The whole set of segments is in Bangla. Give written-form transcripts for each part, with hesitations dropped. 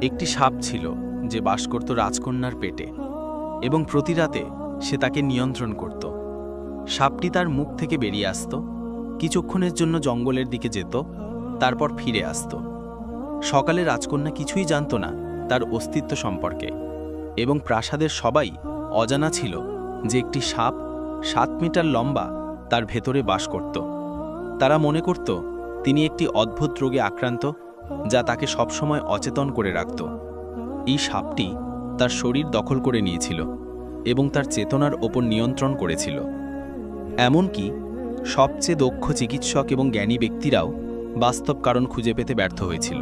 একটি সাপ ছিল যে বাস করত রাজকন্যার পেটে এবং প্রতি রাতে সে তাকে নিয়ন্ত্রণ করত। সাপটি তার মুখ থেকে বেরিয়ে আসত, কিছুক্ষণের জন্য জঙ্গলের দিকে যেত, তারপর ফিরে আসত। সকালে রাজকন্যা কিছুই জানত না তার অস্তিত্ব সম্পর্কে, এবং প্রাসাদের সবাই অজানা ছিল যে একটি সাপ 7 মিটার লম্বা তার ভেতরে বাস করত। তারা মনে করত তিনি একটি অদ্ভুত রোগে আক্রান্ত যা তাকে সবসময় অচেতন করে রাখত। এই সাপটি তার শরীর দখল করে নিয়েছিল এবং তার চেতনার ওপর নিয়ন্ত্রণ করেছিল। এমনকি সবচেয়ে দক্ষ চিকিৎসক এবং জ্ঞানী ব্যক্তিরাও বাস্তব কারণ খুঁজে পেতে ব্যর্থ হয়েছিল।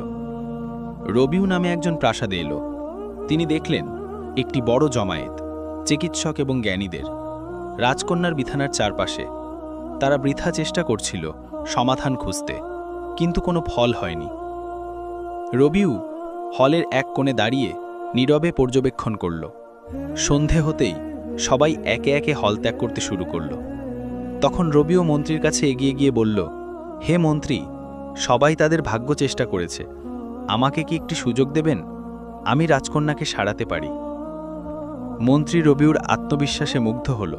রবিউ নামে একজন প্রাসাদে এলো। তিনি দেখলেন একটি বড় জমায়েত চিকিৎসক এবং জ্ঞানীদের রাজকন্যার বিছানার চারপাশে। তারা বৃথা চেষ্টা করছিল সমাধান খুঁজতে, কিন্তু কোনো ফল হয়নি। রবিউ হলের এক কোণে দাঁড়িয়ে নীরবে পর্যবেক্ষণ করল। সন্ধে হতেই সবাই একে একে হল ত্যাগ করতে শুরু করল। তখন রবিউ মন্ত্রীর কাছে এগিয়ে গিয়ে বলল, হে মন্ত্রী, সবাই তাদের ভাগ্য চেষ্টা করেছে, আমাকে কি একটি সুযোগ দেবেন? আমি রাজকন্যাকে সারাতে পারি। মন্ত্রী রবিউর আত্মবিশ্বাসে মুগ্ধ হল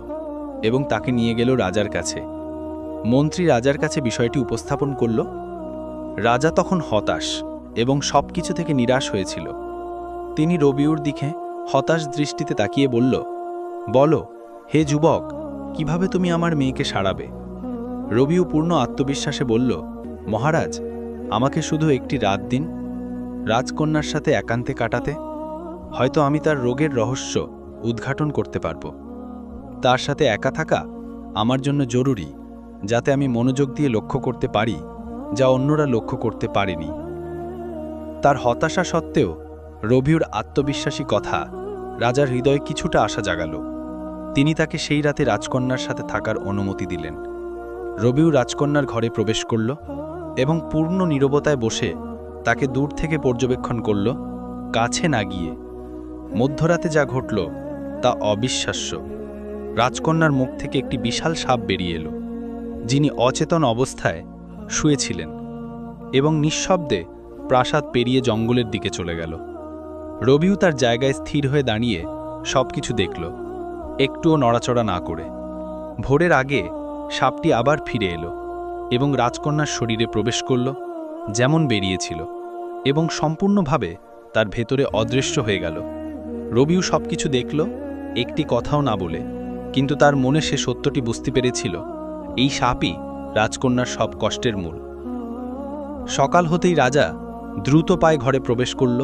এবং তাকে নিয়ে গেল রাজার কাছে। মন্ত্রী রাজার কাছে বিষয়টি উপস্থাপন করল। রাজা তখন হতাশ এবং সবকিছু থেকে নিরাশ হয়েছিল। তিনি রবিউর দিকে হতাশ দৃষ্টিতে তাকিয়ে বলল, বলো হে যুবক, কিভাবে তুমি আমার মেয়েকে সারাবে? রবিউ পূর্ণ আত্মবিশ্বাসে বলল, মহারাজ, আমাকে শুধু একটি রাত দিন রাজকন্যার সাথে একান্তে কাটাতে। হয়তো আমি তার রোগের রহস্য উদ্ঘাটন করতে পারব। তার সাথে একা থাকা আমার জন্য জরুরি, যাতে আমি মনোযোগ দিয়ে লক্ষ্য করতে পারি যা অন্যরা লক্ষ্য করতে পারেনি। তার হতাশা সত্ত্বেও রবিউর আত্মবিশ্বাসী কথা রাজার হৃদয়ে কিছুটা আশা জাগালো। তিনি তাকে সেই রাতে রাজকন্যার সাথে থাকার অনুমতি দিলেন। রবিউ রাজকন্যার ঘরে প্রবেশ করল এবং পূর্ণ নীরবতায় বসে তাকে দূর থেকে পর্যবেক্ষণ করল, কাছে না গিয়ে। মধ্যরাতে যা ঘটল তা অবিশ্বাস্য। রাজকন্যার মুখ থেকে একটি বিশাল সাপ বেরিয়ে এলো, যিনি অচেতন অবস্থায় শুয়েছিলেন, এবং নিঃশব্দে প্রাসাদ পেরিয়ে জঙ্গলের দিকে চলে গেল। রবিউ তার জায়গায় স্থির হয়ে দাঁড়িয়ে সবকিছু দেখল, একটুও নড়াচড়া না করে। ভোরের আগে সাপটি আবার ফিরে এলো এবং রাজকন্যার শরীরে প্রবেশ করল যেমন বেরিয়েছিল, এবং সম্পূর্ণভাবে তার ভেতরে অদৃশ্য হয়ে গেল। রবিউ সবকিছু দেখল, একটি কথাও না বলে, কিন্তু তার মনে সে সত্যটি বুঝতে পেরেছিল, এই সাপই রাজকন্যার সব কষ্টের মূল। সকাল হতেই রাজা দ্রুত পায়ে ঘরে প্রবেশ করল